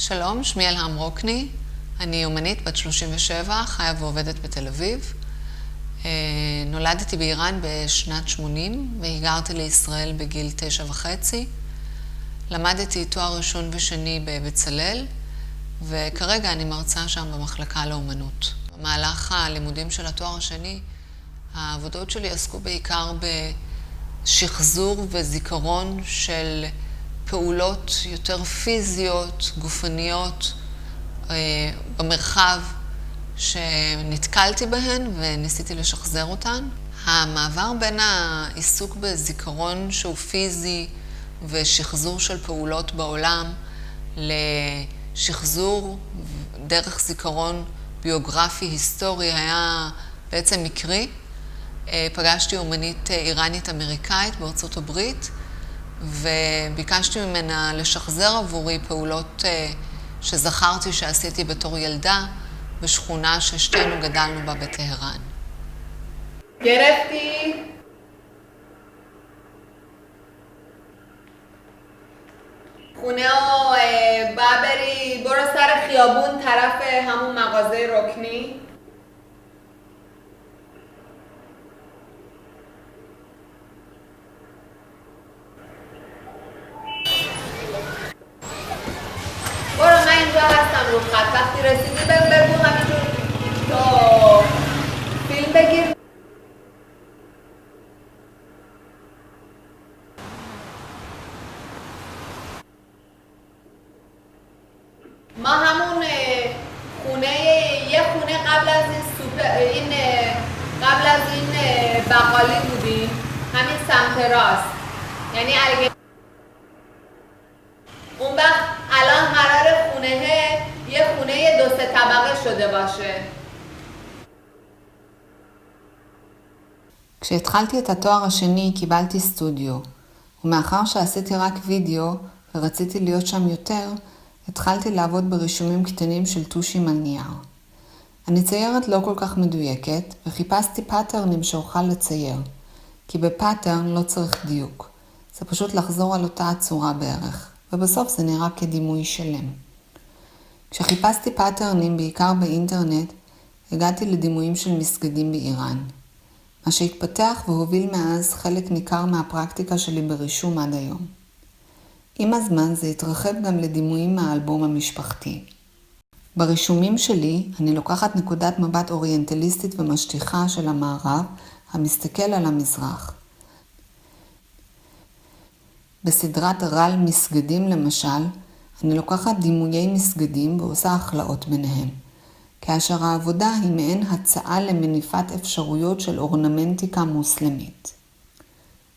שלום, שמי אלהם רוקני, אני אומנית בת 37, חיה ועובדת בתל אביב. נולדתי באיראן בשנת 80 והיגרתי לישראל בגיל 9.5. למדתי תואר ראשון ושני בבצלאל, וכרגע אני מרצה שם במחלקה לאומנות. במהלך הלימודים של התואר השני, העבודות שלי עסקו בעיקר בשחזור וזיכרון של פעולות יותר פיזיות, גופניות, במרחב שנתקלתי בהן וניסיתי לשחזר אותן. המעבר בין העיסוק בזיכרון שהוא פיזי ושחזור של פעולות בעולם לשחזור דרך זיכרון ביוגרפי היסטורי היה בעצם מקרי. פגשתי אומנית איראנית אמריקאית בארצות הברית וביקשתי ממנה לשחזר עבורי פעולות שזכרתי שעשיתי בתור ילדה בשכונה ששתינו גדלנו בה בטהרן. גרפתי. خونه و بابری برو سر خیابون طرف همون مغازه رکنی. برو من اینجا هستم رو خط. وقتی رسیدی بگو همینجور تو فیلم بگیر. ما همون خونه یه خونه قبل از این بقالی بودیم، همین سمت راست، یعنی اون وقت الان قرار خونه یه خونه 2-3 طبقه شده باشه. כשהתחלתי את התואר השני קיבלתי סטודיו, ומאחר שעשיתי רק וידאו ורציתי להיות שם יותר, התחלתי לעבוד ברישומים קטנים של טושים על נייר. אני ציירת לא כל כך מדויקת, וחיפשתי פאטרנים שאוכל לצייר, כי בפאטרן לא צריך דיוק. זה פשוט לחזור על אותה הצורה בערך, ובסוף זה נראה כדימוי שלם. כשחיפשתי פאטרנים בעיקר באינטרנט, הגעתי לדימויים של מסגדים באיראן. מה שהתפתח והוביל מאז חלק ניכר מהפרקטיקה שלי ברישום עד היום. עם הזמן זה התרחב גם לדימויים מהאלבום המשפחתי. ברישומים שלי אני לוקחת נקודת מבט אוריינטליסטית ומשטיחה של המערב המסתכל על המזרח. בסדרת רל מסגדים למשל, אני לוקחת דימויי מסגדים ועושה הכלאות ביניהם, כאשר העבודה היא מעין הצעה למניפת אפשרויות של אורנמנטיקה מוסלמית.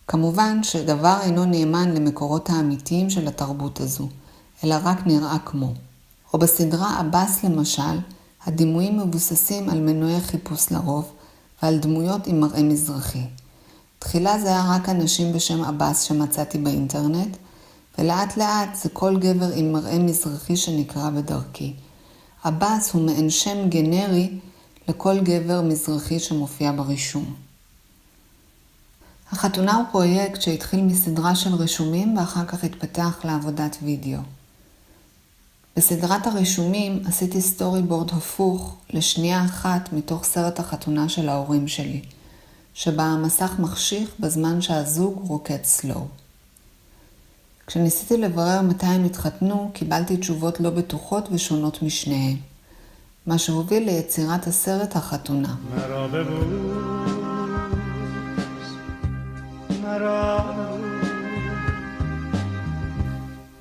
כמובן שדבר אינו נאמן למקורות האמיתיים של התרבות הזו, אלא רק נראה כמו. או בסדרה אבס למשל, הדימויים מבוססים על מנועי חיפוש לרוב ועל דמויות עם מראה מזרחי. תחילה זה היה רק אנשים בשם אבס שמצאתי באינטרנט, ולאט לאט זה כל גבר עם מראה מזרחי שנקרא בדרכי. אבס הוא מעין שם גנרי לכל גבר מזרחי שמופיע ברישום. החתונה הוא פרויקט שהתחיל מסדרה של רישומים ואחר כך התפתח לעבודת וידאו. בסדרת הרישומים עשיתי סטורי בורד הפוך לשנייה אחת מתוך סרט החתונה של ההורים שלי, שבה המסך מחשיך בזמן שהזוג רוקד סלואו. כשניסיתי לברר מתי הם התחתנו, קיבלתי תשובות לא בטוחות ושונות משניהם, מה שהוביל ליצירת הסרט החתונה.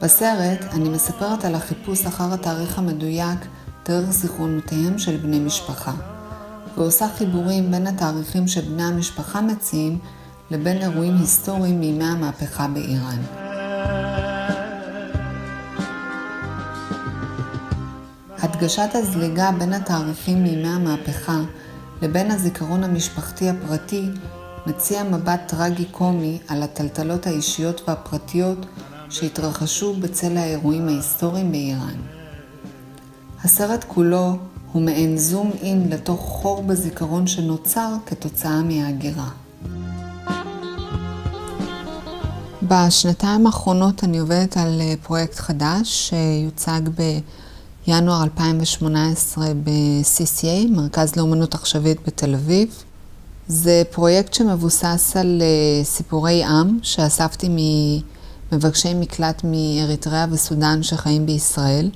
בסרט אני מספרת על החיפוש אחר התאריך המדויק דרך זיכרונותיהם של בני משפחה, ועושה חיבורים בין התאריכים שבני המשפחה מציעים לבין אירועים היסטוריים מימי המהפכה באיראן. הדגשת הזליגה בין התאריכים מימי המהפכה לבין הזיכרון המשפחתי הפרטי מציע מבט טרגי-קומי על הטלטלות האישיות והפרטיות שהתרחשו בצל האירועים ההיסטוריים באיראן. הסרט כולו הוא מעין זום אין לתוך חור בזיכרון שנוצר כתוצאה מההגירה. בשנתיים האחרונות אני עובדת על פרויקט חדש שיוצג בינואר 2018 ב-CCA, מרכז לאומנות עכשווית בתל אביב. זה פרויקט שמבוסס על סיפורי עם שאספתי ממבקשי מקלט מאריתריאה וסודן שחיים בישראל,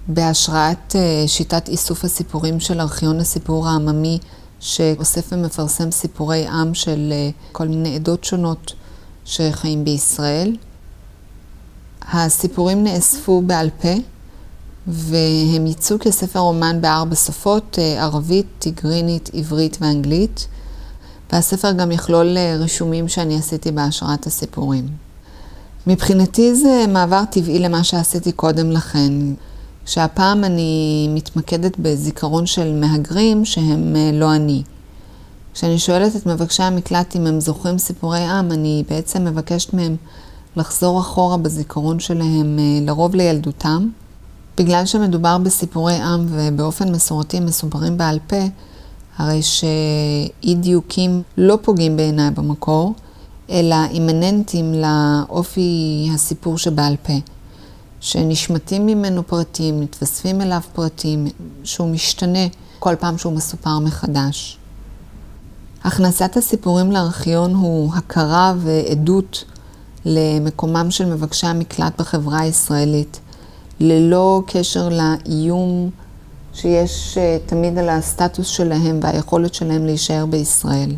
בהשראת שיטת איסוף הסיפורים של ארכיון הסיפור העממי, שאוסף ומפרסם סיפורי עם של כל מיני עדות שונות שחיים בישראל. הסיפורים נאספו בעל פה, והם יצאו כספר רומן ב4 שפות, ערבית, טיגרינית, עברית ואנגלית. והספר גם יכלול רישומים שאני עשיתי בהשראת הסיפורים. מבחינתי זה מעבר טבעי למה שעשיתי קודם לכן, שהפעם אני מתמקדת בזיכרון של מהגרים שהם לא אני. כשאני שואלת את מבקשי המקלט אם הם זוכרים סיפורי עם, אני בעצם מבקשת מהם לחזור אחורה בזיכרון שלהם, לרוב לילדותם. בגלל שמדובר בסיפורי עם ובאופן מסורתי מסופרים בעל פה, הרי שאי דיוקים לא פוגעים בעיניי במקור, אלא אימננטים לאופי הסיפור שבעל פה, שנשמטים ממנו פרטים, מתווספים אליו פרטים, שהוא משתנה כל פעם שהוא מסופר מחדש. הכנסת הסיפורים לארכיון הוא הכרה ועדות למקומם של מבקשי המקלט בחברה הישראלית, ללא קשר לאיום שיש תמיד על הסטטוס שלהם והיכולת שלהם להישאר בישראל.